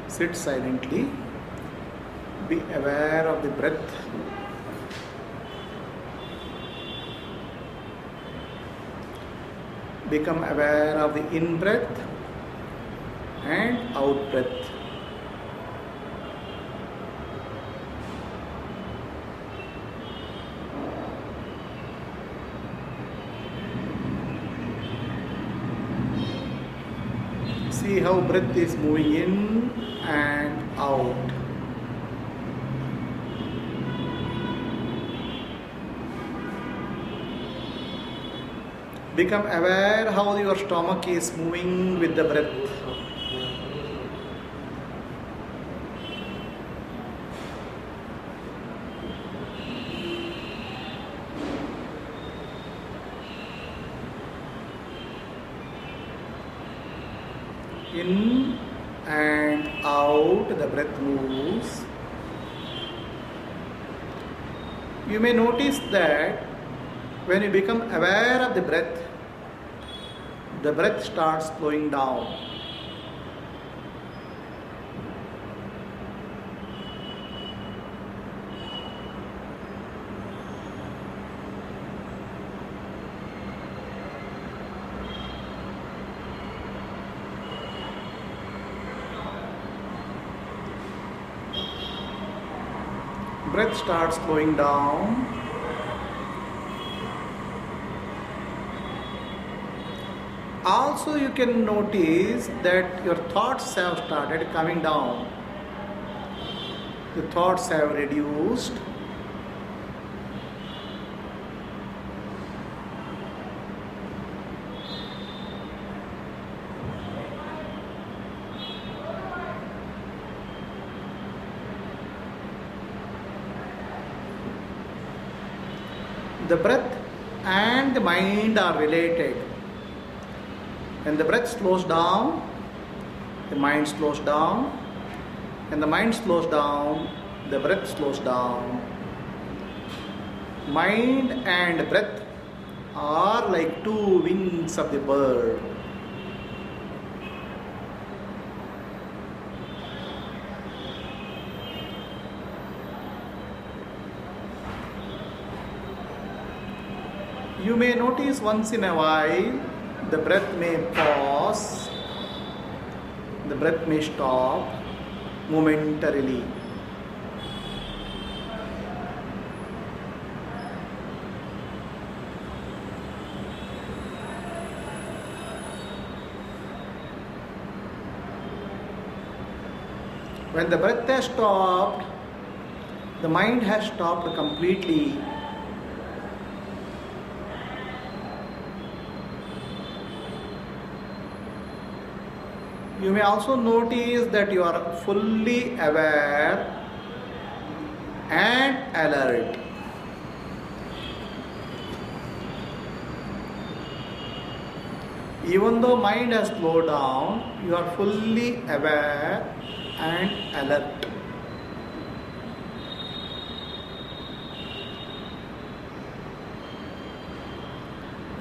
Sit silently. Be aware of the breath. Become aware of the in breath and out breath. See how breath is moving in and out. Become aware how your stomach is moving with the breath. In and out the breath moves. You may notice that when you become aware of the breath starts slowing down. Breath starts slowing down. Also, you can notice that your thoughts have started coming down. The thoughts have reduced. The breath and the mind are related. When the breath slows down, the mind slows down. When the mind slows down, the breath slows down. Mind and breath are like two wings of the bird. You may notice once in a while the breath may pause, the breath may stop momentarily. When the breath has stopped, the mind has stopped completely. You may also notice that you are fully aware and alert. Even though mind has slowed down, you are fully aware and alert.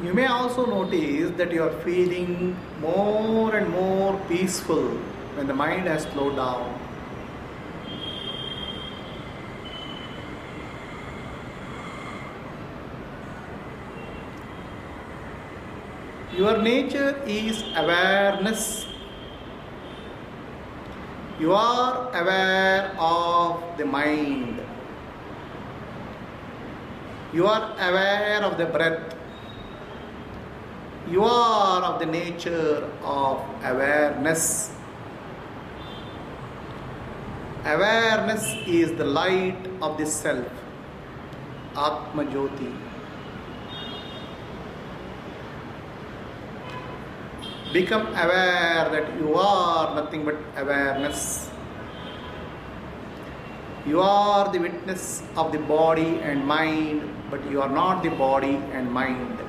You may also notice that you are feeling more and more peaceful when the mind has slowed down. Your nature is awareness. You are aware of the mind. You are aware of the breath. You are of the nature of awareness. Awareness is the light of the self, Atma Jyoti. Become aware that you are nothing but awareness. You are the witness of the body and mind, but you are not the body and mind.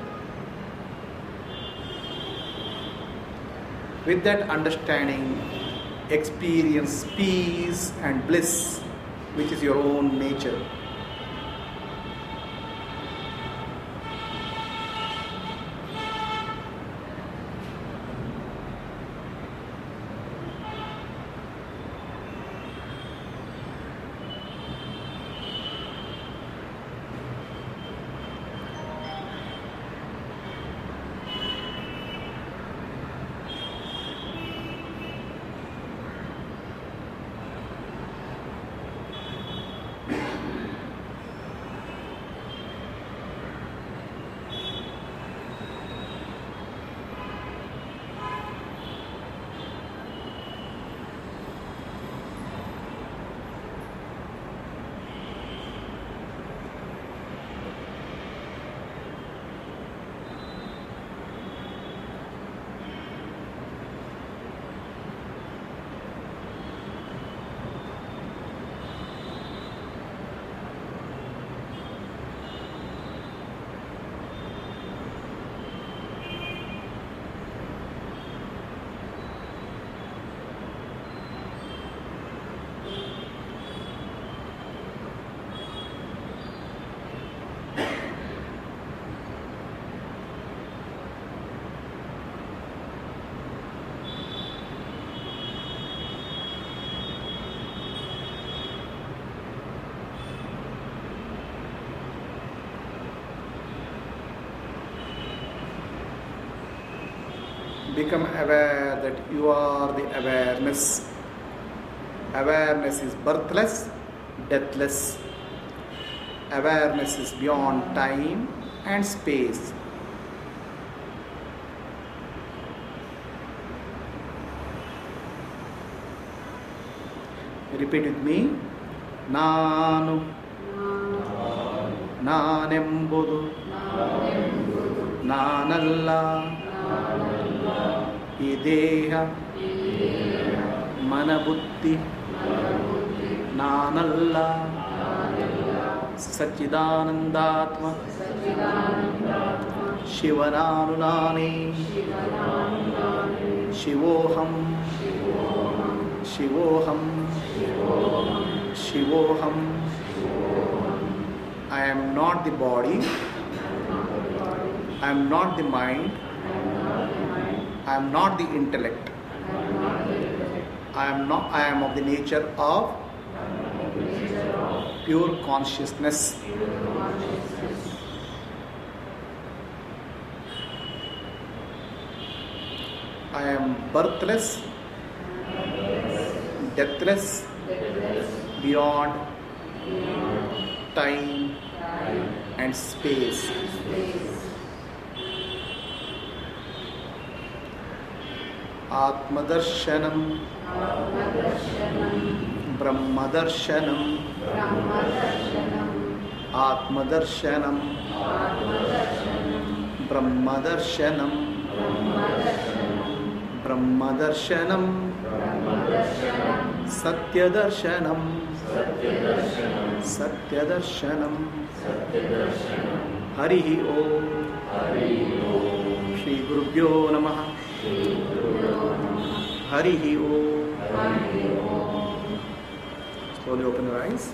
With that understanding, experience peace and bliss, which is your own nature. Become aware that you are the awareness. Awareness is birthless, deathless. Awareness is beyond time and space. Repeat with me. Nanu, nanembudu, nanalla, ideha, manabuddhi, nanalla, Satchidanandatma, Shivananunani, Shivoham, Shivoham, Shivoham. I am not the body, I am not the mind, I am not the intellect. I am of the nature of pure consciousness. I am birthless, deathless, beyond time and space. Atmadarshanam, Brahmadarshanam, Atmadarshanam, Brahmadarshanam, Brahmadarshanam, Satyadarshanam, Satyadarshanam, Harihi Om, Shri Gurubhyo Namaha, Harihi Om. Slowly open your eyes.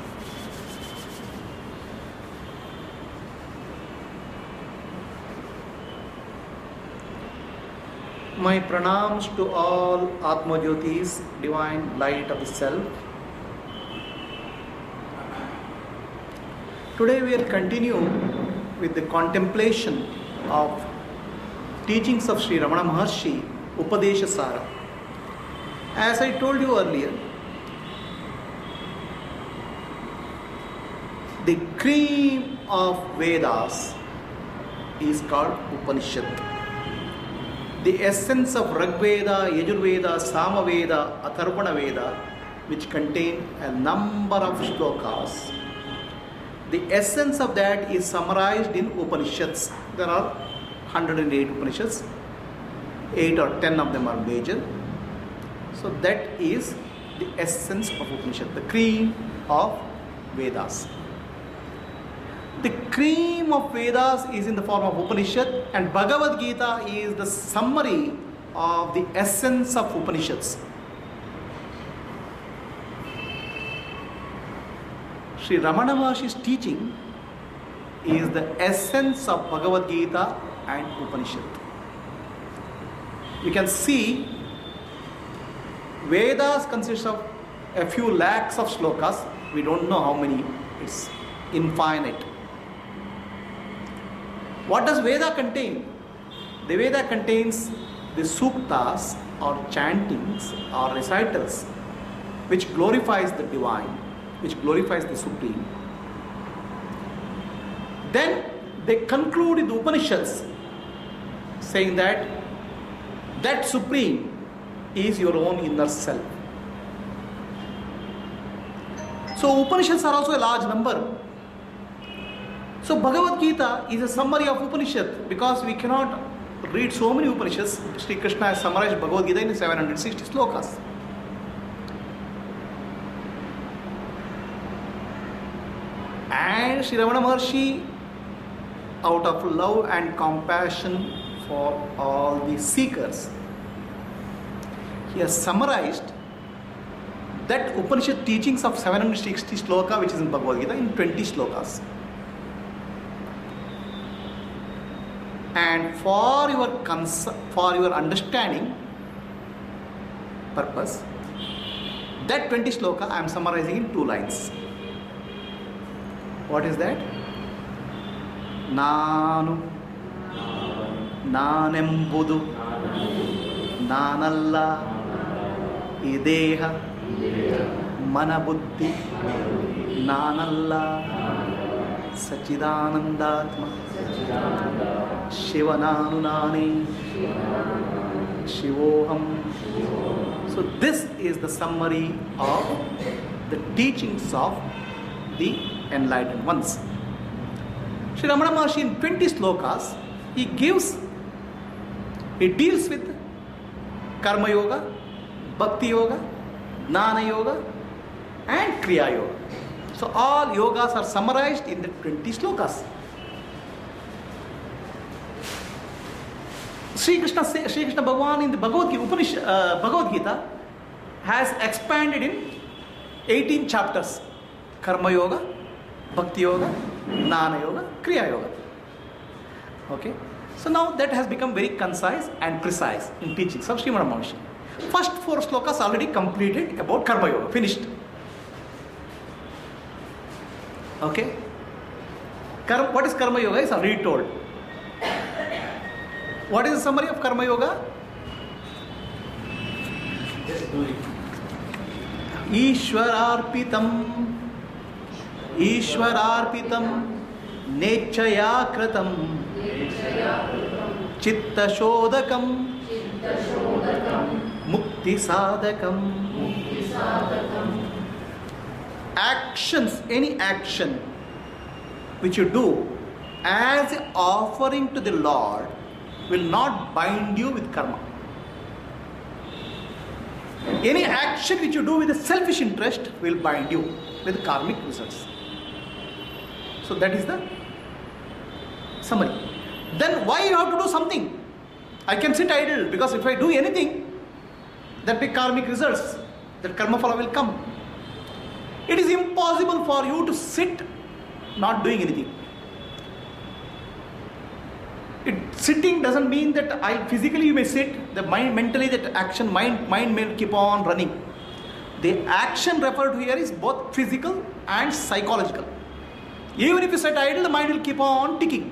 My pranams to all Atma Jyotis, divine light of the self. Today we will continue with the contemplation of teachings of Sri Ramana Maharshi, Upadesha Sara. As I told you earlier, the cream of Vedas is called Upanishad. The essence of Rigveda, Yajurveda, Samaveda, Atharvana Veda, which contain a number of shlokas. The essence of that is summarized in Upanishads. There are 108 Upanishads. 8 or 10 of them are major. So that is the essence of Upanishad, the cream of Vedas. The cream of Vedas is in the form of Upanishad, and Bhagavad Gita is the summary of the essence of Upanishads. Sri Ramana Maharshi's teaching is the essence of Bhagavad Gita and Upanishad. You can see Vedas consists of a few lakhs of slokas. We don't know how many. It's infinite. What does Veda contain? The Veda contains the suktas or chantings or recitals which glorifies the divine, which glorifies the supreme. Then they conclude in the Upanishads saying that that supreme is your own inner self. So Upanishads are also a large number. So Bhagavad Gita is a summary of Upanishad, because we cannot read so many Upanishads. Sri Krishna has summarized Bhagavad Gita in 760 slokas. And Sri Ramana Maharshi, out of love and compassion for all the seekers, he has summarized that Upanishad teachings of 760 sloka, which is in Bhagavad Gita, in 20 slokas. And for your understanding purpose, that 20 sloka I am summarizing in 2 lines. What is that? Nanu, Nanembudu, Nanalla, Ideha, Manabuddhi, Nanalla, Sachidanandatma, Shivananunani, Shivoham. So this is the summary of the teachings of the enlightened ones. Sri Ramana Maharshi in 20 slokas, he deals with Karma Yoga, Bhakti Yoga, Jnana Yoga and Kriya Yoga. So all yogas are summarized in the 20 slokas. Sri Krishna Bhagavan in the Bhagavad Gita has expanded in 18 chapters. Karma Yoga, Bhakti Yoga, Jnana Yoga, Kriya Yoga. Okay. So now that has become very concise and precise in teachings of Srimad Maharshi. First 4 slokas already completed about Karma Yoga, finished. Okay. What is Karma Yoga is already told. What is the summary of Karma Yoga? Ishwararpitam Nechaya Kratam Chitta Shodakam Mukti Sadakam. Actions, any action which you do as an offering to the Lord will not bind you with karma. Any action which you do with a selfish interest will bind you with karmic results. So that is the summary. Then why you have to do something? I can sit idle, because if I do anything, that will be karmic results, that karma phala will come. It is impossible for you to sit not doing anything. Sitting doesn't mean that physically you may sit, the mind mentally that action, mind may keep on running. The action referred to here is both physical and psychological. Even if you sit idle, the mind will keep on ticking.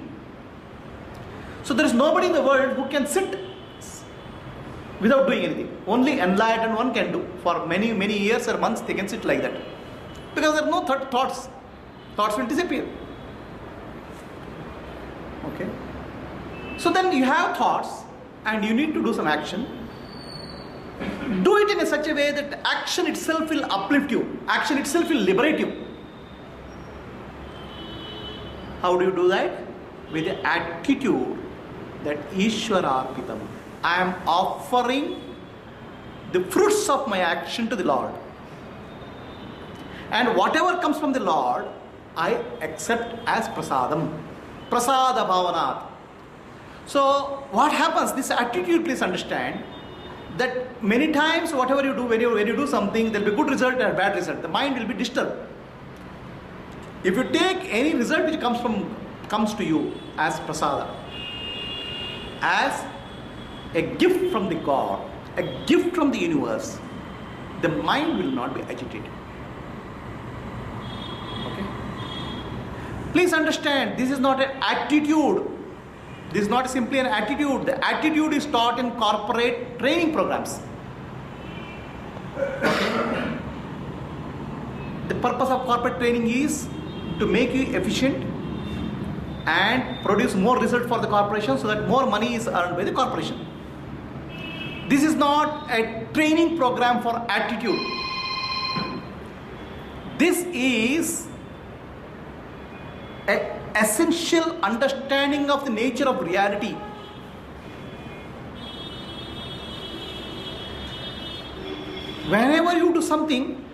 So there is nobody in the world who can sit without doing anything. Only enlightened one can do. For many years or months they can sit like that. Because there are no thoughts. Thoughts will disappear. Okay. So then you have thoughts and you need to do some action. Do it in such a way that action itself will uplift you. Action itself will liberate you. How do you do that? With the attitude that Ishwararpitam, I am offering the fruits of my action to the Lord. And whatever comes from the Lord, I accept as prasadam. Prasada bhavanat. So what happens, this attitude, please understand, that many times whatever you do, when you do something, there will be good result and a bad result. The mind will be disturbed. If you take any result which comes to you as prasada, as a gift from the God, a gift from the universe, the mind will not be agitated. Okay? Please understand, this is not an attitude. This is not simply an attitude. The attitude is taught in corporate training programs. Okay? The purpose of corporate training is to make you efficient and produce more result for the corporation so that more money is earned by the corporation. This is not a training program for attitude. This is an essential understanding of the nature of reality. Whenever you do something,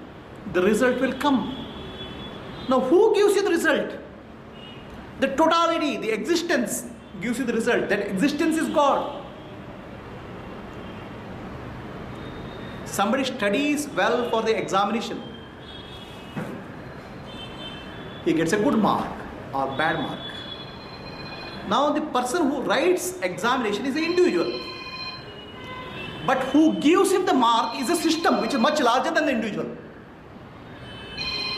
the result will come. Now, who gives you the result? The totality, the existence gives you the result. That existence is God. Somebody studies well for the examination. He gets a good mark or bad mark. Now the person who writes examination is an individual. But who gives him the mark is a system which is much larger than the individual.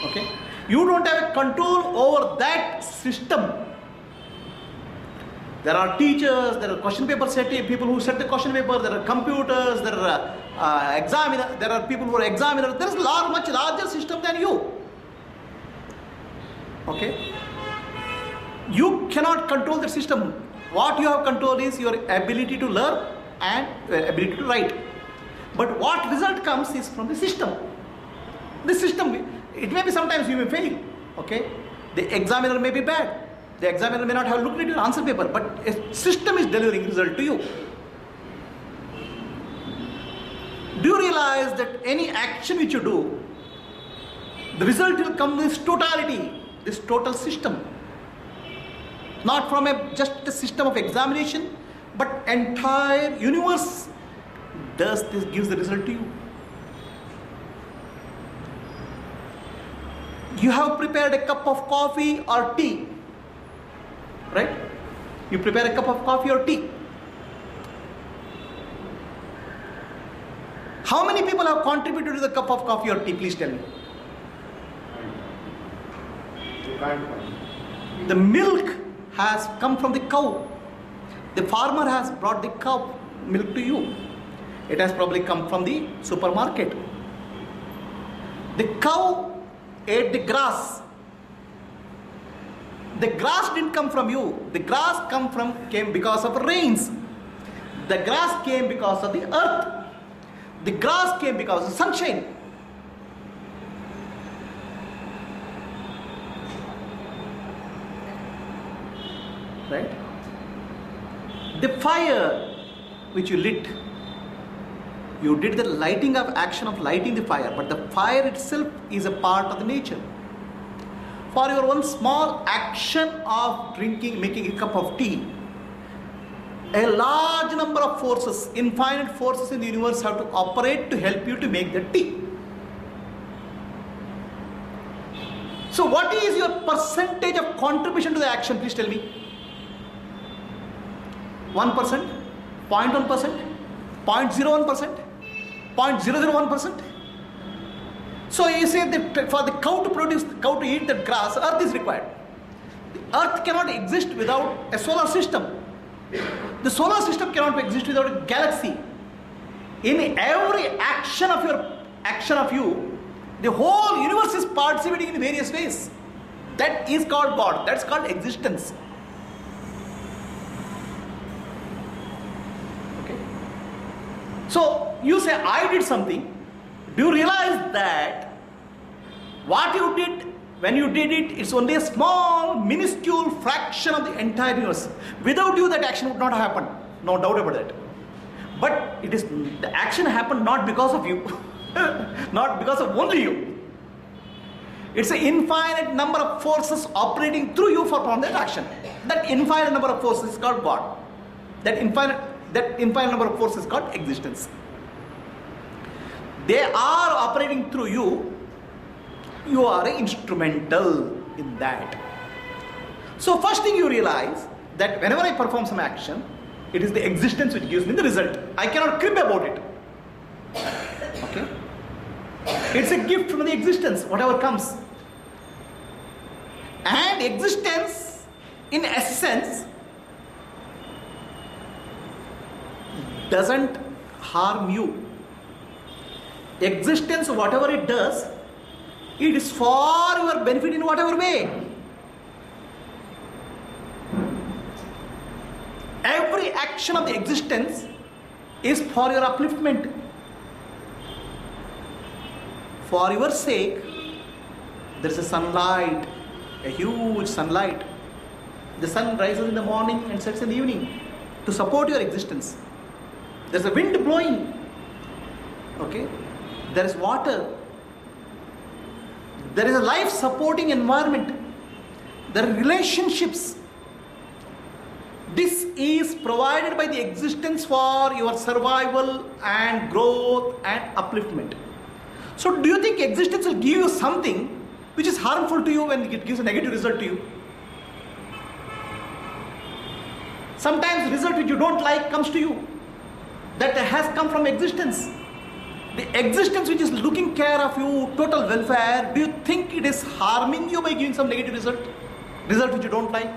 Okay? You don't have a control over that system. There are teachers, there are question paper setting, people who set the question paper, there are computers, there are examiners, there are people who are examiners. There is a much larger system than you. Okay? You cannot control the system. What you have control is your ability to learn and your ability to write. But what result comes is from the system. The system, it may be sometimes you may fail. Okay? The examiner may be bad. The examiner may not have looked at your answer paper, but a system is delivering result to you. Do you realize that any action which you do, the result will come in its totality, this total system. Not from just a system of examination, but entire universe gives the result to you. You have prepared a cup of coffee or tea. Right? You prepare a cup of coffee or tea. How many people have contributed to the cup of coffee or tea? Please tell me. The milk has come from the cow. The farmer has brought the cow milk to you. It has probably come from the supermarket. The cow ate the grass. The grass didn't come from you. The grass came because of rains. The grass came because of the earth. The grass came because of sunshine. Right? The fire which you lit, you did the lighting of action of lighting the fire, but the fire itself is a part of the nature. For your one small action of making a cup of tea, a large number of forces, infinite forces in the universe have to operate to help you to make the tea. So what is your percentage of contribution to the action? Please tell me. 1%? 0.1%? 0.01%? 0.001%? So you say that for the cow to eat that grass, earth is required. The earth cannot exist without a solar system. The solar system cannot exist without a galaxy. In every action of you, the whole universe is participating in various ways. That is called God. That's called existence. Okay. So you say, I did something. Do you realize that what you did, when you did it, it's only a small, minuscule fraction of the entire universe. Without you, that action would not have happened. No doubt about that. But it is the action happened not because of you, not because of only you. It's an infinite number of forces operating through you for performing that action. That infinite number of forces is called God. That infinite number of forces is called existence. They are operating through you. You are instrumental in that. So first thing you realize that whenever I perform some action, it is the existence which gives me the result. I cannot crib about it. Okay? It's a gift from the existence, whatever comes. And existence, in essence, doesn't harm you. Existence, whatever it does, it is for your benefit in whatever way. Every action of the existence is for your upliftment. For your sake, there is a sunlight, a huge sunlight. The sun rises in the morning and sets in the evening to support your existence. There is a wind blowing. Okay? There is water. There is a life supporting environment. There are relationships. This is provided by the existence for your survival and growth and upliftment. So do you think existence will give you something which is harmful to you when it gives a negative result to you? Sometimes the result which you don't like comes to you. That has come from existence. The existence which is looking care of you, total welfare, do you think it is harming you by giving some negative result which you don't like?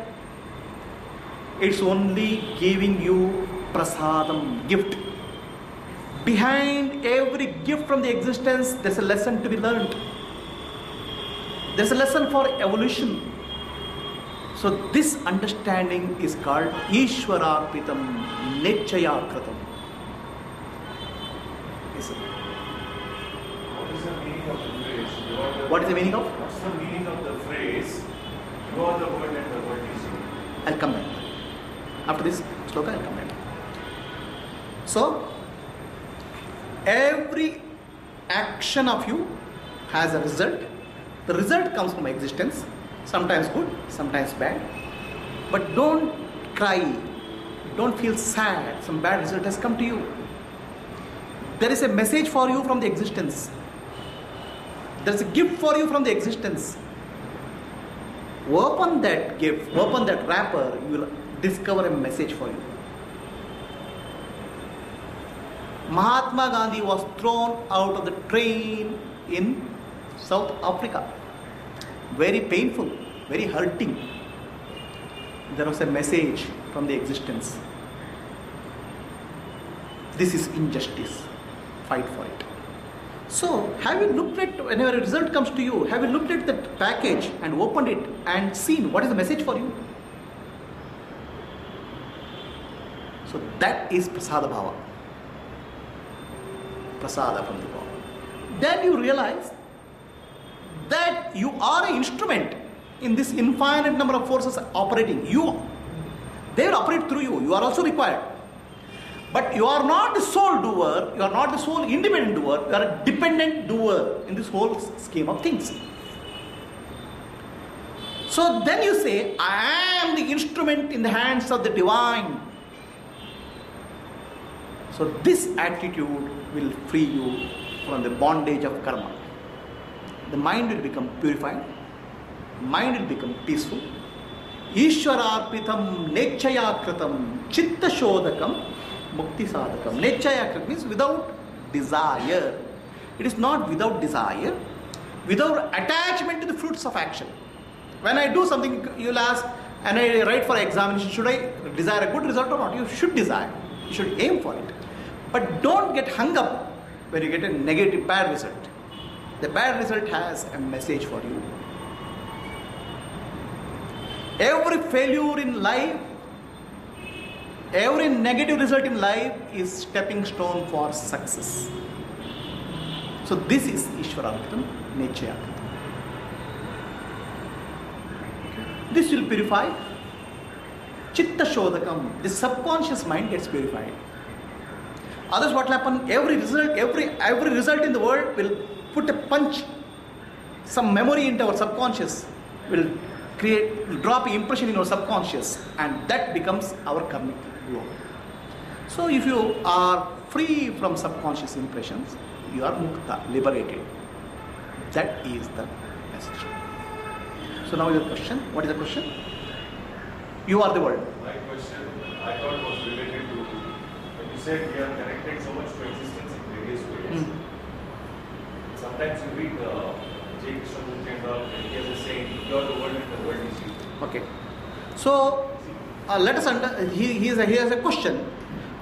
It's only giving you prasadam, gift. Behind every gift from the existence, there's a lesson to be learned. There's a lesson for evolution. So this understanding is called Ishwararpitam Nechayakritam. Yes, sir. What is the meaning of the phrase? What is the meaning of? What's the meaning of the phrase? You are the word and the word is you. I'll come back. After this sloka, I'll come back. So, every action of you has a result. The result comes from existence, sometimes good, sometimes bad. But don't cry, don't feel sad, some bad result has come to you. There is a message for you from the existence. There is a gift for you from the existence. Open that gift, open that wrapper, you will discover a message for you. Mahatma Gandhi was thrown out of the train in South Africa. Very painful, very hurting. There was a message from the existence. This is injustice. Fight for it. So, have you looked at, whenever a result comes to you, have you looked at that package and opened it and seen what is the message for you? So that is prasada bhava. Prasada from the bhava. Then you realize that you are an instrument in this infinite number of forces operating. They will operate through you. You are also required. But you are not the sole doer, you are not the sole independent doer, you are a dependent doer in this whole scheme of things. So then you say, I am the instrument in the hands of the divine. So this attitude will free you from the bondage of karma. The mind will become purified, mind will become peaceful. Ishwararpitam Nechayakritam Chitta Shodakam Mukti Sadhakam. Nechayakritam means without desire. It is not without desire, without attachment to the fruits of action. When I do something, you'll ask, and I write for examination, should I desire a good result or not? You should desire. You should aim for it. But don't get hung up when you get a negative, bad result. The bad result has a message for you. Every failure in life, every negative result in life is stepping stone for success. So this is Ishwararpitam Nechayakritam. This will purify. Chitta Shodakam, the subconscious mind gets purified. Otherwise what will happen? Every result in the world will put a punch, some memory into our subconscious, will drop an impression in our subconscious, and that becomes our karmic law. So if you are free from subconscious impressions, you are mukta, liberated. That is the message. So now your question. What is the question? You are the world. My question, I thought, was related to when you said we are connected so much to existence in various ways. Sometimes you read J. Krishnamurti and all, and he has a saying, you are the world and the world is you. Okay. So let us he has a question.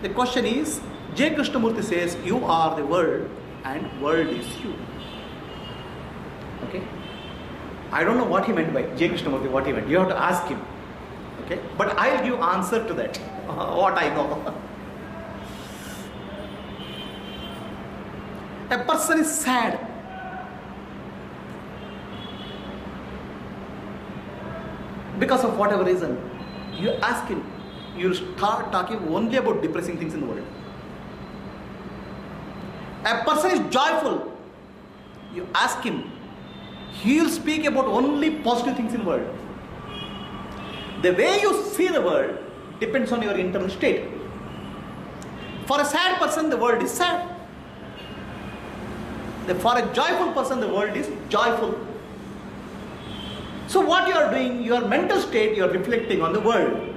The question is, J. Krishnamurti says, you are the world and world is you. Okay. I don't know what he meant by J. Krishnamurti, what he meant. You have to ask him. Okay. But I'll give answer to that. What I know. A person is sad. Because of whatever reason. You ask him. You'll start talking only about depressing things in the world. A person is joyful. You ask him. He'll speak about only positive things in the world. The way you see the world depends on your internal state. For a sad person, the world is sad. For a joyful person, the world is joyful. So what you are doing, your mental state, you are reflecting on the world.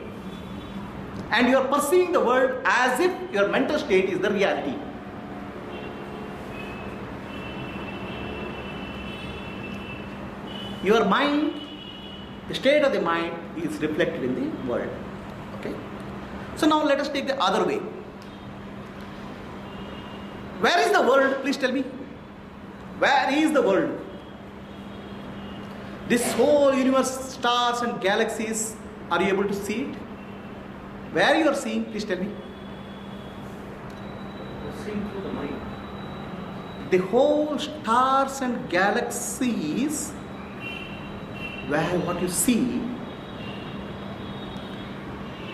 And you are perceiving the world as if your mental state is the reality. Your mind, the state of the mind is reflected in the world. Okay. So now let us take the other way. Where is the world? Please tell me. Where is the world? This whole universe, stars and galaxies, are you able to see it? Where you are seeing? Please tell me. You're seeing through the mind. The whole stars and galaxies, where what you see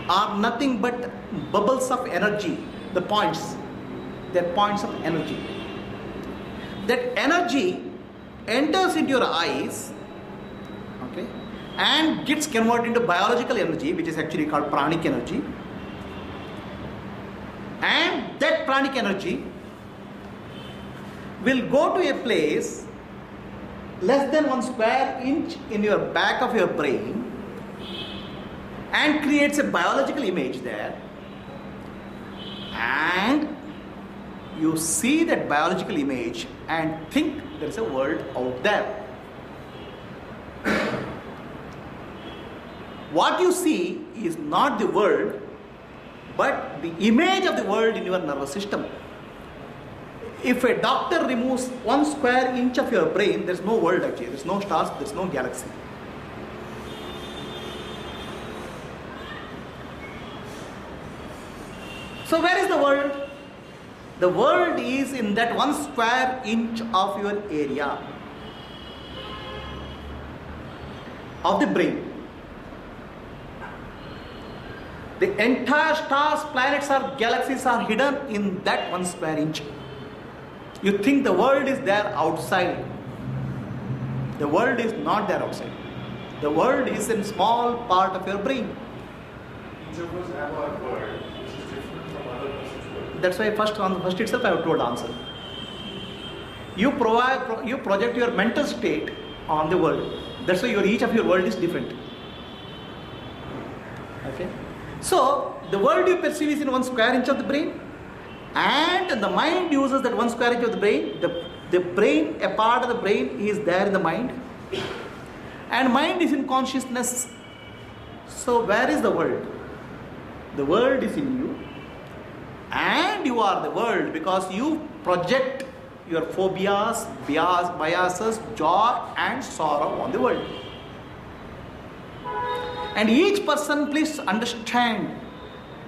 are nothing but bubbles of energy, the points. They're points of energy. That energy enters into your eyes, okay, and gets converted into biological energy, which is actually called pranic energy. And that pranic energy will go to a place less than 1 square inch in your back of your brain and creates a biological image there, and you see that biological image and think there is a world out there. What you see is not the world, but the image of the world in your nervous system. If a doctor removes 1 square inch of your brain, there is no world actually, there is no stars, there is no galaxy. So where is the world? The world is in that 1 square inch of your area of the brain. The entire stars, planets or galaxies are hidden in that 1 square inch. You think the world is there outside. The world is not there outside. The world is in small part of your brain. Each of us have our world, which is different from other person's world. That's why first itself I have told answer. You project your mental state on the world. That's why each of your world is different. Okay. So the world you perceive is in 1 square inch of the brain, and the mind uses that 1 square inch of the brain. The brain, a part of the brain is there in the mind, and mind is in consciousness. So where is the world? The world is in you, and you are the world because you project your phobias, biases, joy and sorrow on the world. And each person, please understand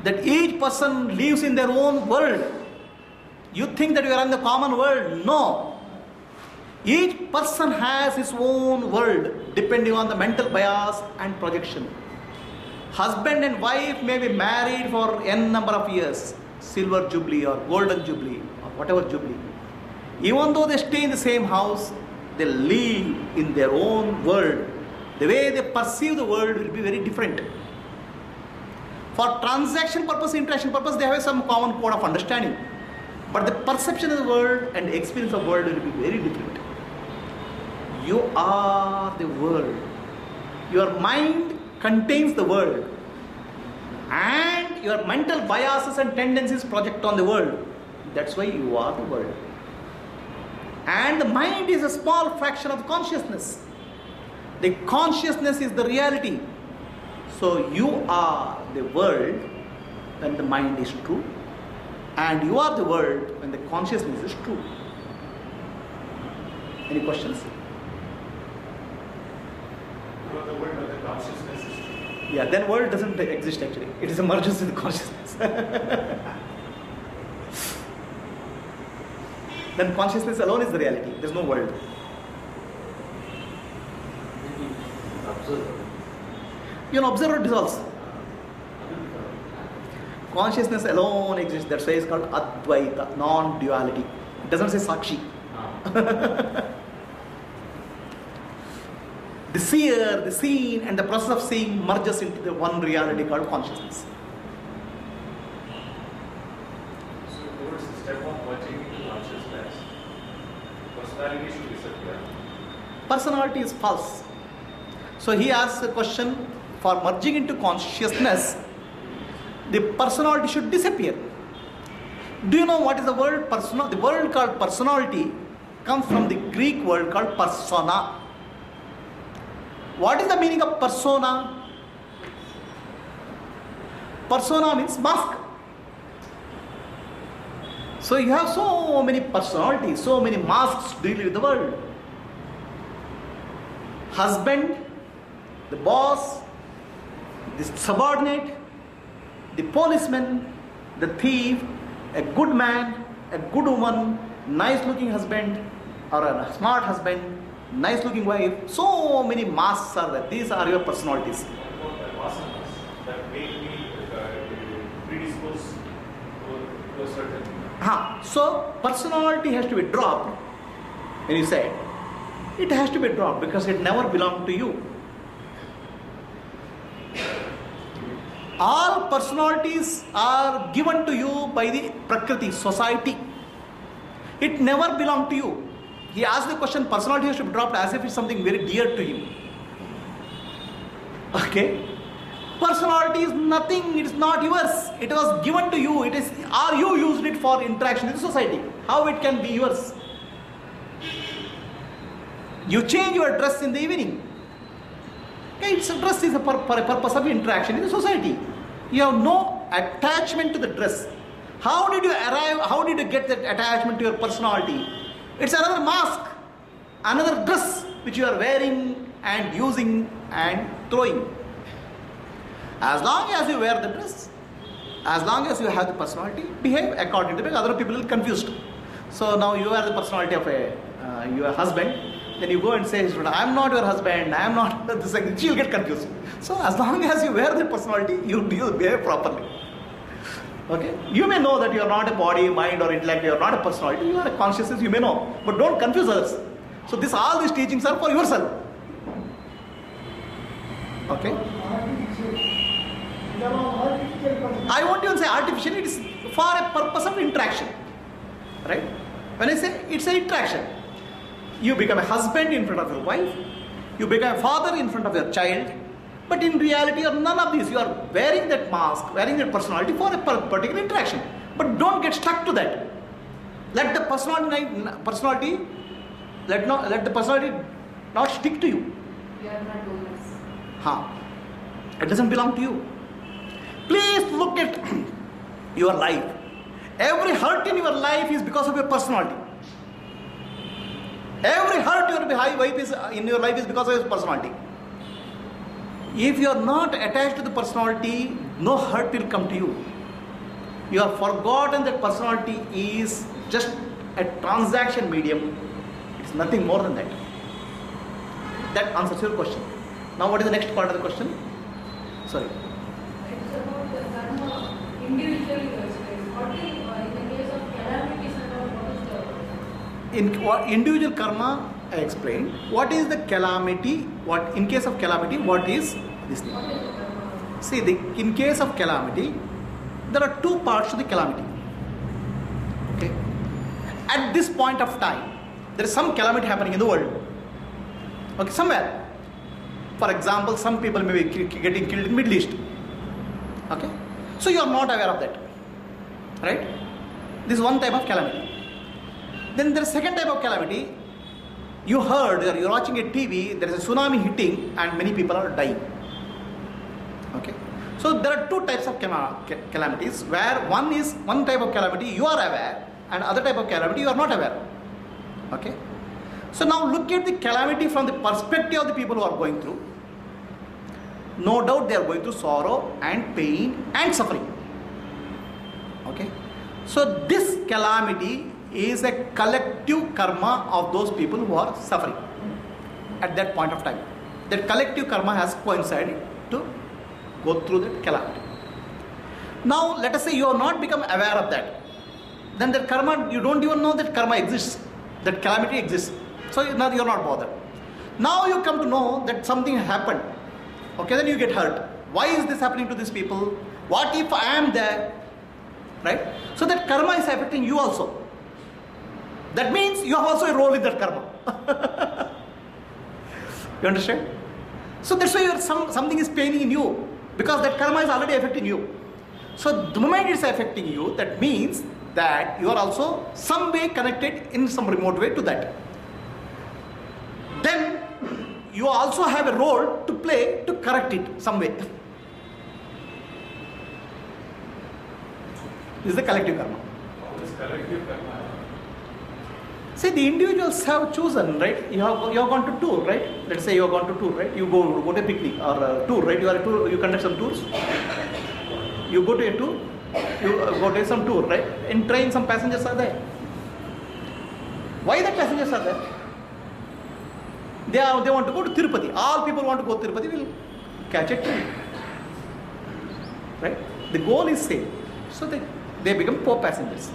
that each person lives in their own world. You think that you are in the common world. No. Each person has his own world depending on the mental bias and projection. Husband and wife may be married for n number of years. silver jubilee or golden jubilee or whatever jubilee, even though they stay in the same house, they live in their own world. The way they perceive the world will be very different. For transaction purpose, interaction purpose, they have some common code of understanding. But the perception of the world and the experience of the world will be very different. You are the world. Your mind contains the world. And your mental biases and tendencies project on the world. That's why you are the world. And the mind is a small fraction of the consciousness. The consciousness is the reality. So you are the world when the mind is true. And you are the world when the consciousness is true. Any questions? You are the world when the consciousness is true. Yeah, then world doesn't exist actually. It is emergence in the consciousness. Then consciousness alone is the reality. There is no world. You know, observer dissolves. Consciousness alone exists. That's why it's called Advaita, non-duality. It doesn't say Sakshi. The seer, the seen, and the process of seeing merges into the one reality called consciousness. So towards the step of merging into consciousness, personality should disappear. Personality is false. So he asks a question, for merging into consciousness, the personality should disappear. Do you know what is the word persona? The word called personality comes from the Greek word called persona. What is the meaning of persona? Persona means mask. So you have so many personalities, so many masks dealing with the world. Husband, the boss, the subordinate, the policeman, the thief, a good man, a good woman, nice looking husband or a smart husband, nice looking wife. So many masks are there. These are your personalities. What about the vasanas that make me predisposed to a certain... So personality has to be dropped. When you say it has to be dropped because it never belonged to you. All personalities are given to you by the Prakriti, society. It never belonged to you. He asked the question, personality has to be dropped as if it's something very dear to him. Okay? Personality is nothing, it is not yours. It was given to you. It is, or you used it for interaction with society. How it can be yours? You change your dress in the evening. Okay, it's a dress is for a purpose of interaction in the society. You have no attachment to the dress. How did you arrive? How did you get that attachment to your personality? It's another mask, another dress which you are wearing and using and throwing. As long as you wear the dress, as long as you have the personality, behave according to it. Other people will be confused. So now you are the personality of your husband. Then you go and say, I'm not your husband, I am not this. She'll get confused. So as long as you wear the personality, you behave properly. Okay? You may know that you are not a body, mind or intellect, you are not a personality, you are a consciousness, you may know. But don't confuse others. So all these teachings are for yourself. Okay? I won't even say artificial, it is for a purpose of interaction. Right? When I say it's an interaction, you become a husband in front of your wife, you become a father in front of your child, but in reality you are none of these. You are wearing that mask, wearing that personality for a particular interaction. But don't get stuck to that. Let the personality not stick to you. You are not owners. It doesn't belong to you. Please look at your life. Every hurt in your life is because of your personality. Every hurt in your life is because of your personality. If you are not attached to the personality, no hurt will come to you. You have forgotten that personality is just a transaction medium. It's nothing more than that. That answers your question. Now what is the next part of the question? Sorry. It's about the dharma individually. What is individual karma, I explained. What is the calamity? What in case of calamity? What is this thing? See, in case of calamity, there are two parts to the calamity. Okay. At this point of time, there is some calamity happening in the world. Okay, somewhere. For example, some people may be getting killed in Middle East. Okay, so you are not aware of that, right? This is one type of calamity. Then there is second type of calamity. You heard, you're watching a TV, there is a tsunami hitting and many people are dying. Okay, so there are two types of calamities, where one type of calamity you are aware and other type of calamity you are not aware. Okay, so now look at the calamity from the perspective of the people who are going through. No doubt they are going through sorrow and pain and suffering. Okay, so this calamity is a collective karma of those people who are suffering at that point of time. That collective karma has coincided to go through that calamity. Now let us say you have not become aware of that. Then that karma, you don't even know that karma exists, that calamity exists. So you're not bothered. Now you come to know that something happened. Okay, then you get hurt. Why is this happening to these people? What if I am there? Right? So that karma is affecting you also. That means you have also a role in that karma. You understand? So that's why something is paining in you, because that karma is already affecting you. So the moment it's affecting you, that means that you are also some way connected in some remote way to that. Then you also have a role to play to correct it some way. This is the collective karma. How is collective karma? See, the individuals have chosen, right? You have gone to tour, right? Let's say you have gone to tour, right? You go to a picnic or a tour, right? You conduct some tours. You go to a tour. You go to some tour, right? In train, some passengers are there. Why the passengers are there? They want to go to Tirupati. All people want to go to Tirupati will catch a train, right? The goal is same. So they become poor passengers.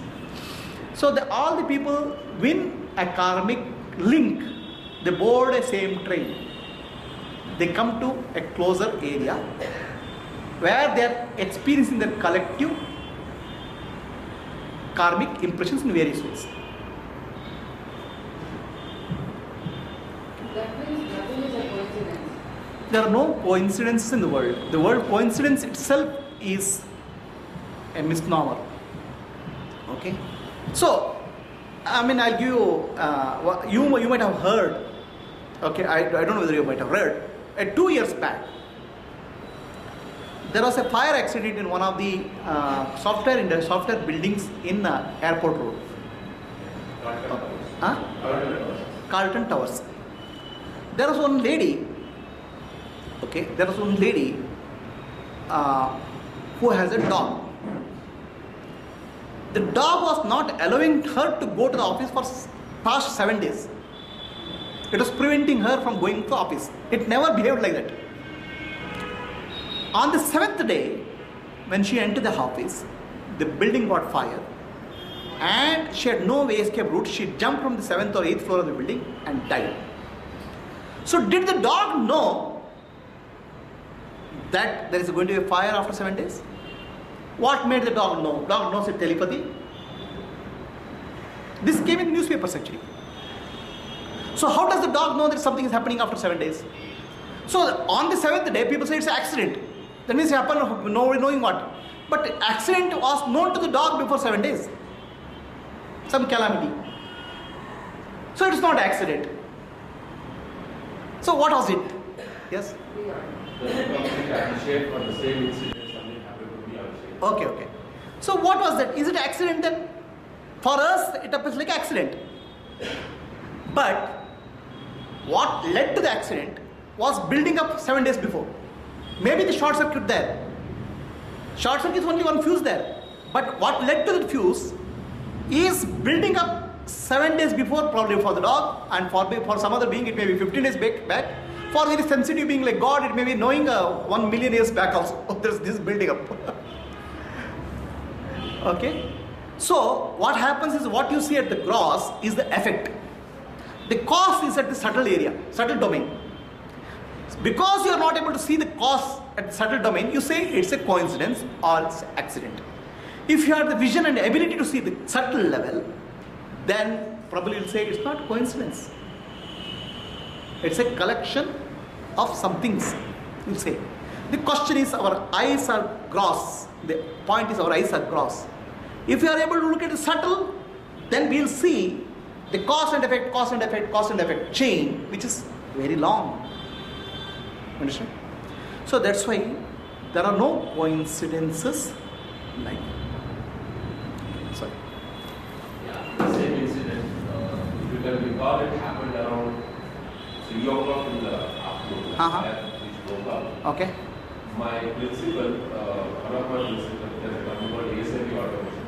So all the people win a karmic link. They board a same train. They come to a closer area where they are experiencing their collective karmic impressions in various ways. That means nothing is a coincidence. There are no coincidences in the world. The word coincidence itself is a misnomer. Okay? So, I mean, I'll give you, you might have heard, okay, I don't know whether you might have heard, 2 years back, there was a fire accident in one of the software buildings in Airport Road. Carlton Towers. There was one lady, okay, who has a dog. The dog was not allowing her to go to the office for past 7 days. It was preventing her from going to the office. It never behaved like that. On the 7th day, when she entered the office, the building got fire and she had no way escape route. She jumped from the 7th or 8th floor of the building and died. So did the dog know that there is going to be a fire after 7 days? What made the dog know? Dog knows it telepathy. This came in the newspapers actually. So how does the dog know that something is happening after 7 days? So on the 7th day, people say it's an accident. That means it happened knowing what? But the accident was known to the dog before 7 days. Some calamity. So it's not accident. So what was it? Yes? Appreciate for the same incident, something happened to me also. Okay. So what was that? Is it accident then? For us, it appears like accident. But what led to the accident was building up 7 days before. Maybe the short circuit there. Short circuit is only one fuse there. But what led to the fuse is building up 7 days before, probably for the dog, and for some other being it may be 15 days back. For very sensitive being like God, it may be knowing 1 million years back also. There's this building up. Okay. So what happens is what you see at the gross is the effect. The cause is at the subtle area, subtle domain. Because you are not able to see the cause at the subtle domain, you say it's a coincidence or it's accident. If you have the vision and the ability to see the subtle level, then probably you'll say it's not coincidence. It's a collection of some things, you'll say. The question is, our eyes are gross. The point is, our eyes are gross. If you are able to look at the subtle, then we'll see the cause and effect, cause and effect, cause and effect chain, which is very long. Understand? So that's why there are no coincidences like. Sorry. Yeah, the same incident, if you can recall, it happened around 3 o'clock in the afternoon. Which woke up. Okay. My principal, one of my principals, there's a company called ASMP Automation.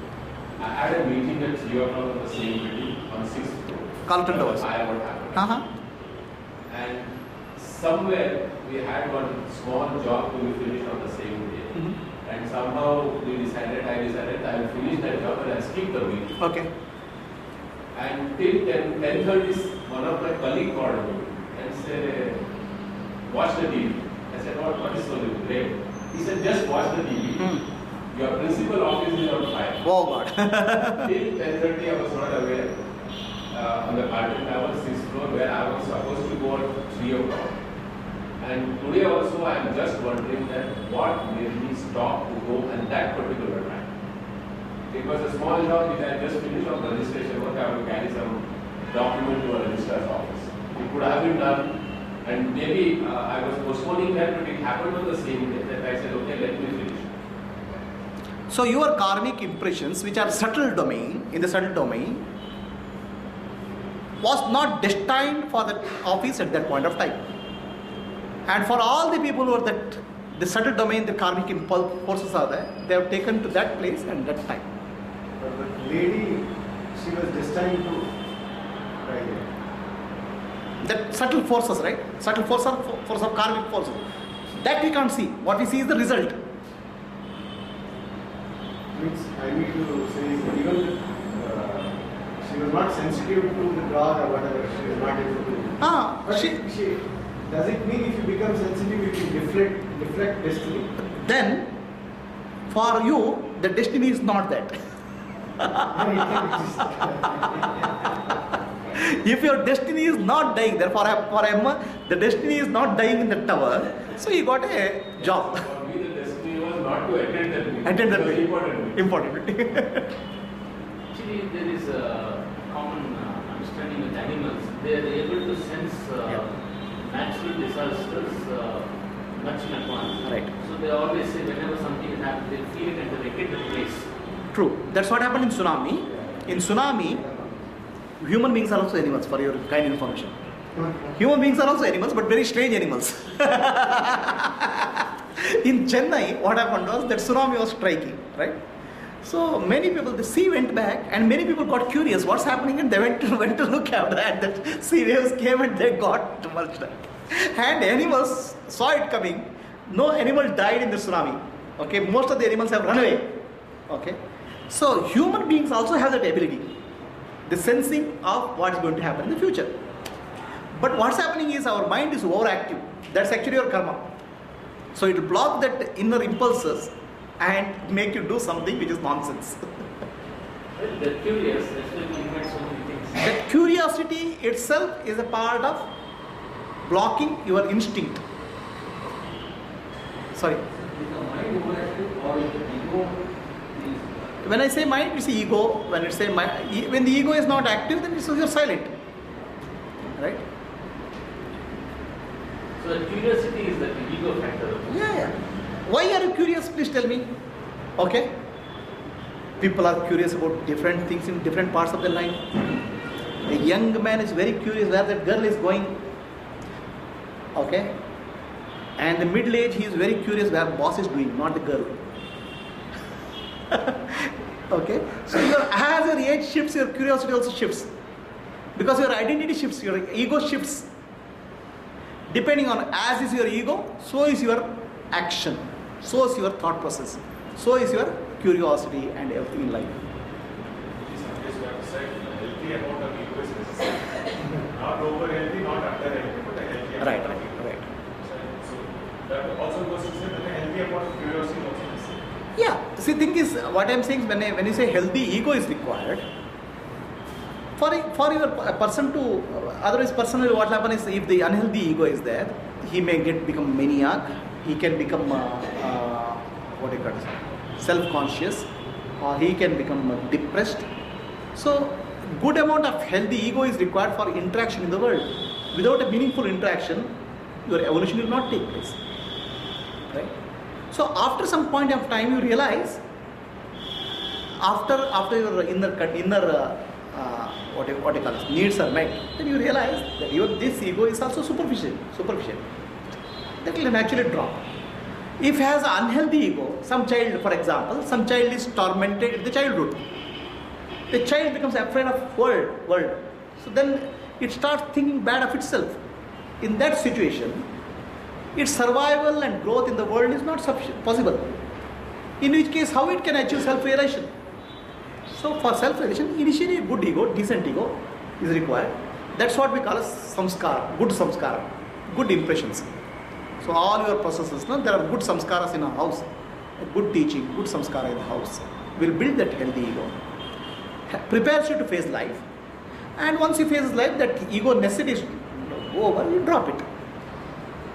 I had a meeting at 3 o'clock on the same building on 6th floor. Carlton Towers. I what happened. And somewhere we had one small job to be finished on the same day. And somehow I decided I will finish that job and I'll skip the meeting. Okay. And till 10:30, one of my colleagues called me and said, watch the TV. I said, what is so great? He said, just watch the TV. Your principal office is on fire. Oh God. Till 10:30, I was not aware. On the Carlton Towers, 6th floor, where I was supposed to go at 3 o'clock. And today also, I am just wondering that what made me stop to go at that particular time. It was a small job which I just finished on registration work. I would carry some document to a registrar's office. It could have been done, and maybe I was postponing that, but it happened on the same day that I said, okay, let me finish. So your karmic impressions, which are subtle domain, in the subtle domain, was not destined for that office at that point of time. And for all the people who are that, the subtle domain, the karmic impulse forces are there, they have taken to that place and that time. But the lady, she was destined to right. That subtle forces, right? Subtle force of karmic forces. That we can't see. What we see is the result. Means I mean to say is even she was not sensitive to the God or whatever. She was not able to. But she does it mean if you become sensitive, you deflect destiny? Then, for you, the destiny is not that. Then it can exist. If your destiny is not dying, therefore for Emma, the destiny is not dying in the tower, so you got a job. For me, the destiny was not to attend that meeting. Attend that It was meeting. important. Actually, there is a common understanding with animals. They are able to sense natural disasters much in advance. Right. So they always say whenever something is happening, they feel it and they get the place. True. That's what happened in tsunami. In tsunami, human beings are also animals, for your kind information. Human beings are also animals, but very strange animals. In Chennai, what happened was that tsunami was striking, right? So many people, the sea went back and many people got curious what's happening, and they went to look after that. That sea waves came and they got merged. And animals saw it coming. No animal died in the tsunami. Okay, most of the animals have run away. Okay, so human beings also have that ability, the sensing of what is going to happen in the future. But what's happening is our mind is overactive. That's actually your karma. So it will block that inner impulses and make you do something which is nonsense. Well, they're curious, that's why we invent so many things. That curiosity itself is a part of blocking your instinct. Sorry. When I say mind, it's ego. When the ego is not active, then you're silent. Right? So the curiosity is the ego factor. Yeah. Why are you curious? Please tell me. Okay. People are curious about different things in different parts of their life. A young man is very curious where that girl is going. Okay. And the middle age, he is very curious where boss is doing, not the girl. Okay. So as your age shifts, your curiosity also shifts. Because your identity shifts, your ego shifts. Depending on as is your ego, so is your action, so is your thought process, so is your curiosity and everything in life. amount of ego is necessary. Not over healthy, not under healthy, but a healthy amount Right, of right, ego. right. So that also goes to say that a healthy amount of curiosity is also necessary. Yeah, see, thing is, what I'm saying is when you say healthy ego is required, for your a person to, otherwise personally what happens is if the unhealthy ego is there, he may become maniac, he can become, what do you call it, self-conscious, or he can become depressed. So, good amount of healthy ego is required for interaction in the world. Without a meaningful interaction, your evolution will not take place. Right? So after some point of time, you realize, after your inner what you call it, needs are met, then you realize that this ego is also superficial. That will naturally drop. If he has an unhealthy ego, some child, for example, some child is tormented in the childhood. The child becomes afraid of world. So then it starts thinking bad of itself. In that situation, its survival and growth in the world is not possible. In which case, how it can achieve self-realization? So for self-realization, initially a good ego, decent ego is required. That's what we call as samskara, good impressions. So all your processes, there are good samskaras in a house, a good teaching, good samskara in the house will build that healthy ego, prepares you to face life, and once you face life, that ego necessities go over, you drop it.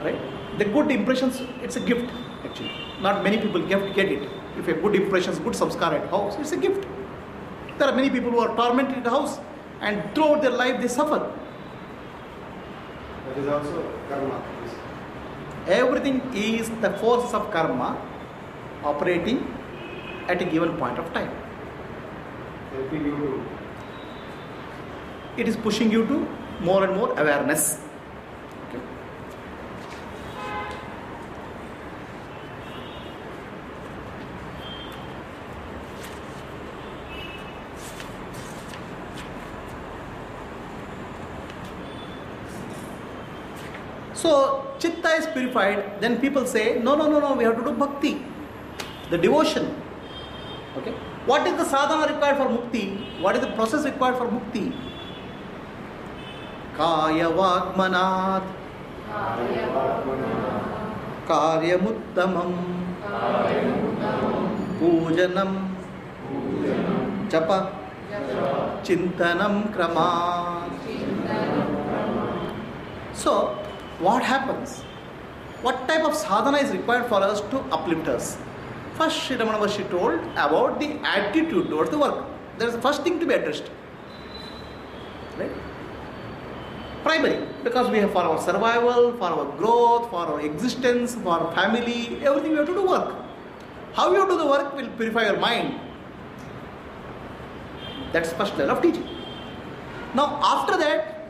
Right? The good impressions, it's a gift actually. Not many people get it. If a good impressions, good samskara at house, it's a gift. There are many people who are tormented in the house and throughout their life they suffer. That is also karma. Everything is the force of karma operating at a given point of time. Helping you to. It is pushing you to more and more awareness. Okay. So, chitta is purified, then people say, no, we have to do bhakti, the devotion. Okay. What is the sadhana required for mukti? What is the process required for mukti? Kaya vagmanat, karyamuttamam, pujanam, japa, chintanam krama. So, what happens? What type of sadhana is required for us to uplift us? First, Sri Ramana Maharshi told about the attitude towards the work. That is the first thing to be addressed. Right? Primary, because we have for our survival, for our growth, for our existence, for our family, everything we have to do work. How you do the work will purify your mind. That's the first level of teaching. Now, after that,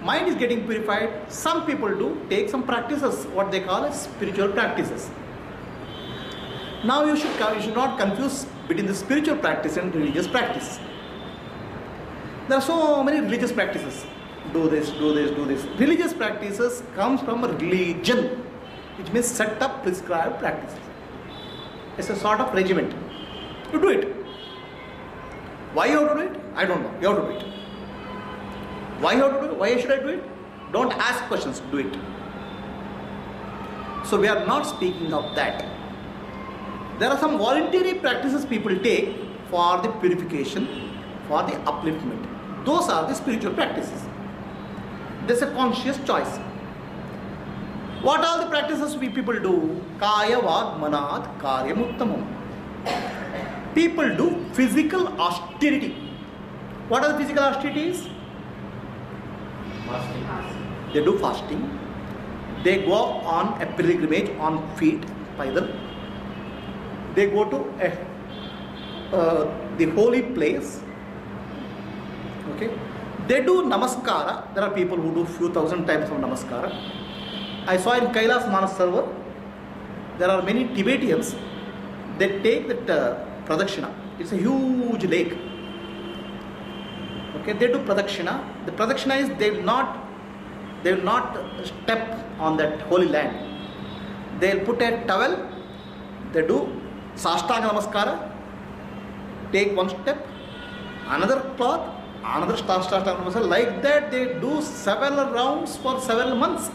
mind is getting purified. Some people do take some practices, what they call as spiritual practices. Now you should not confuse between the spiritual practice and religious practice. There are so many religious practices. Do this. Religious practices comes from a religion, which means set up prescribed practices. It's a sort of regiment. You do it. Why you have to do it? I don't know. You have to do it. Why you have to do it? Why should I do it? Don't ask questions, do it. So we are not speaking of that. There are some voluntary practices people take for the purification, for the upliftment. Those are the spiritual practices. There's a conscious choice. What are the practices we people do? Kaya vag manat karyam uttamam. People do physical austerity. What are the physical austerities? Fasting. They do fasting. They go on a pilgrimage on feet, paidal. They go to the holy place. Okay. They do namaskara. There are people who do few thousand times of namaskara. I saw in Kailas Manasarovar, there are many Tibetans. They take that pradakshina. It's a huge lake. Okay, they do pradakshina. The pradakshina is they will not step on that holy land. They will put a towel. They do Sastanga Namaskara. Take one step, another cloth, Another start, like that they do several rounds for several months.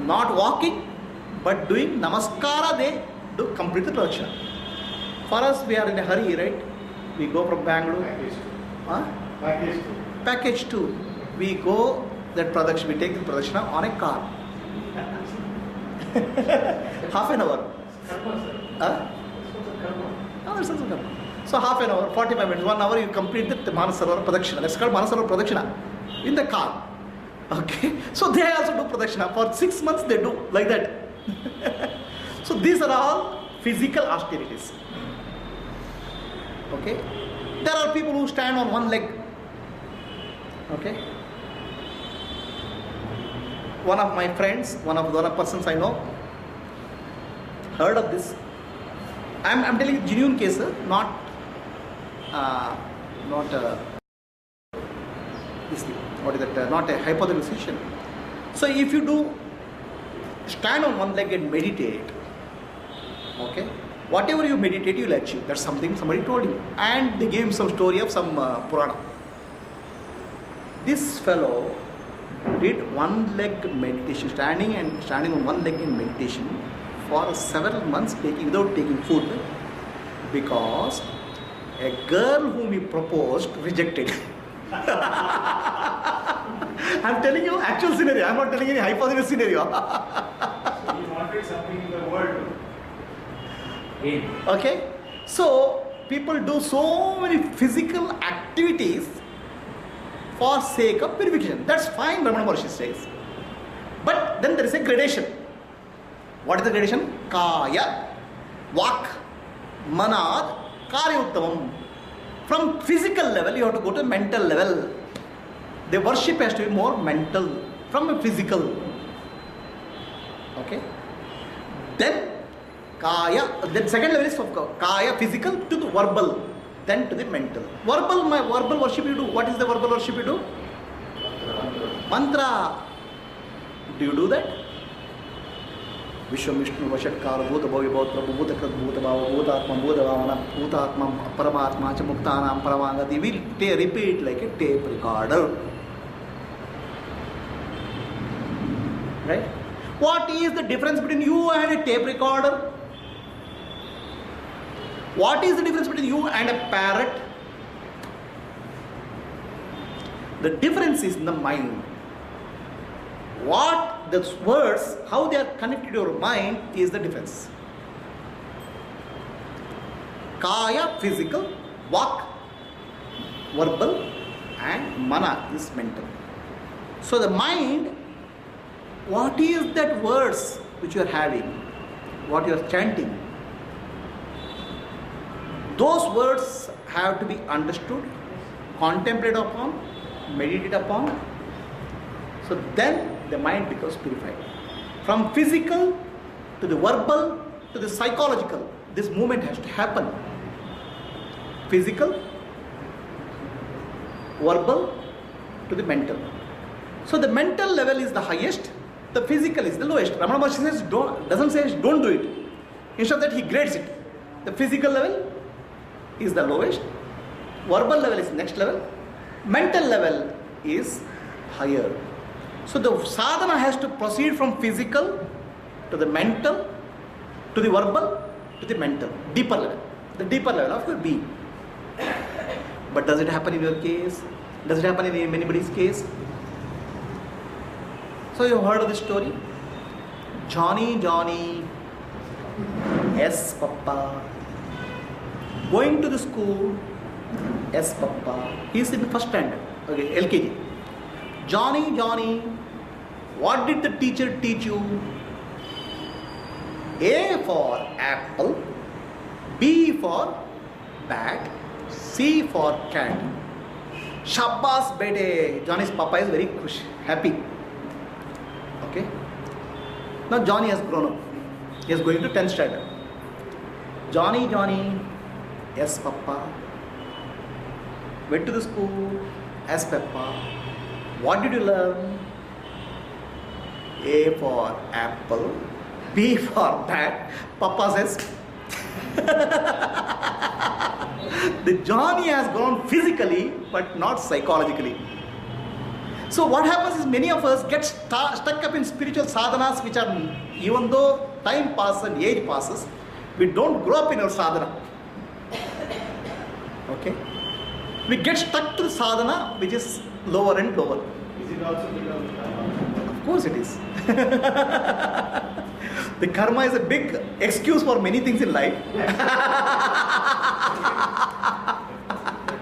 Not walking, but doing namaskara, they do complete the pradakshina. For us, we are in a hurry, right? We go from Bangalore. Package 2. Huh? Package 2. Package 2. We go that pradakshina, we take the pradakshina on a car. Half an hour. Karma, sir. Huh? This was a karma. Oh, that's also karma. So half an hour, 45 minutes, 1 hour, you complete the Manasarovar Pradakshina. That's called Manasarovar Pradakshina in the car. Okay? So they also do Pradakshina. For 6 months they do like that. So these are all physical austerities. Okay? There are people who stand on one leg. Okay? One of my friends, one of the persons I know, heard of this. I'm telling you genuine case, not this thing. What is that? Not a hypothesis. So if you do stand on one leg and meditate, okay, whatever you meditate, you'll achieve. That's something somebody told you, and they gave him some story of some Purana. This fellow did one leg meditation, standing on one leg in meditation for several months, without taking food, because a girl whom he proposed rejected. I'm telling you actual scenario. I'm not telling any hypothetical scenario. So he wanted something in the world. Okay, so people do so many physical activities for sake of purification. That's fine, Ramana Maharshi says. But then there is a gradation. What is the gradation? Kaya, Vak, Manad, Karyuttamam. From physical level, you have to go to mental level. The worship has to be more mental from a physical. Okay. Then Kaya, then second level is from Kaya, physical, to the verbal, then to the mental. Verbal worship you do. What is the verbal worship you do? Mantra. Do you do that? Vishwa Vishnu Vashatkara Bhuta Bhavi Bhaut Prabhu Bhuta Krat Bhuta Bhava Bhutatma Bhuta Bhavana Bhutatma Paramatma Cha Muktanam Paramangati. We repeat like a tape recorder. Right? What is the difference between you and a tape recorder? What is the difference between you and a parrot? The difference is in the mind. What the words, how they are connected to your mind is the difference. Kaya, physical, Vak, verbal, and Mana is mental. So the mind, what is that words which you are having, what you are chanting? Those words have to be understood, contemplated upon, meditated upon. So then the mind becomes purified. From physical to the verbal to the psychological, this movement has to happen. Physical, verbal to the mental. So the mental level is the highest, the physical is the lowest. Ramana Maharshi says, doesn't say don't do it. Instead of that, he grades it. The physical level is the lowest, verbal level is next level, mental level is higher. So the sadhana has to proceed from physical to the mental, to the verbal, to the mental, deeper level, the deeper level of your being. But does it happen in your case? Does it happen in anybody's case? So you heard of this story? Johnny, yes papa, going to the school, yes papa, he is in the first standard, okay, LKG. Johnny, what did the teacher teach you? A for apple, B for bat, C for cat. Shabbas bete. Johnny's papa is very happy. Okay. Now Johnny has grown up. He is going to 10th standard. Johnny, yes papa. Went to the school, yes papa. What did you learn? A for apple, B for bat. Papa says, The journey has gone physically, but not psychologically. So what happens is many of us get stuck up in spiritual sadhanas, which are, even though time passes and age passes, we don't grow up in our sadhana. Okay? We get stuck to the sadhana, which is lower and lower. Is it also because of karma? Of course it is. The karma is a big excuse for many things in life. The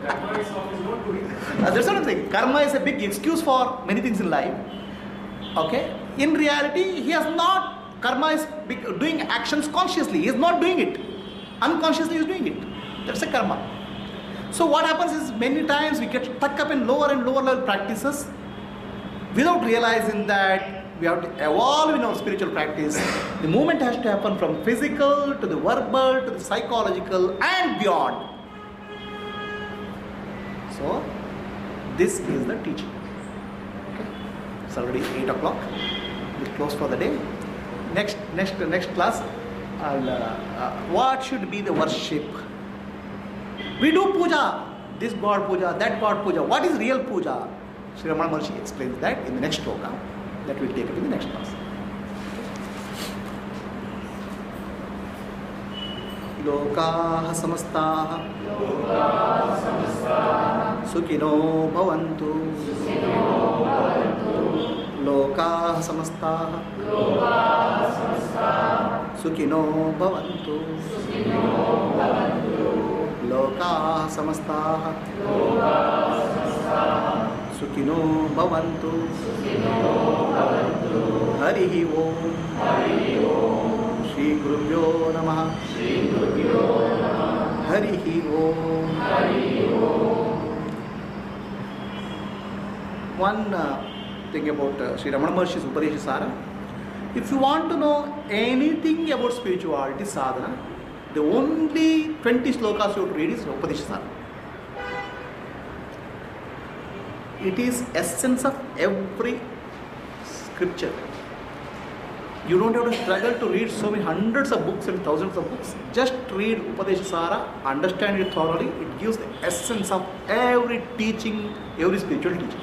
karma is always not doing. That's what I'm saying. Karma is a big excuse for many things in life. Okay? In reality, he has not, karma is doing actions consciously. He is not doing it. Unconsciously he is doing it. That's a karma. So what happens is many times we get stuck up in lower and lower level practices without realizing that we have to evolve in our spiritual practice. The movement has to happen from physical to the verbal to the psychological and beyond. So this is the teaching. Okay. It's already 8 o'clock. We'll close for the day. Next class, what should be the worship? We do puja, this God puja, that God puja. What is real puja? Sri Ramana Maharshi explains that in the next sloka that we'll take up in the next class. Lokaha samastaha Sukhino bhavantu Lokaha samastaha Sukhino bhavantu Lokaha samastaha Sukhino bhavantu Harihi Om Shri Gurubhyo Namaha Harihi Om. One thing about Sri Ramana Maharshi's Upadesha. If you want to know anything about spirituality sadhana, the only 20 slokas you have to read is Upadesha. It is essence of every scripture. You don't have to struggle to read so many hundreds of books and thousands of books. Just read Upadesha, understand it thoroughly. It gives the essence of every teaching, every spiritual teaching.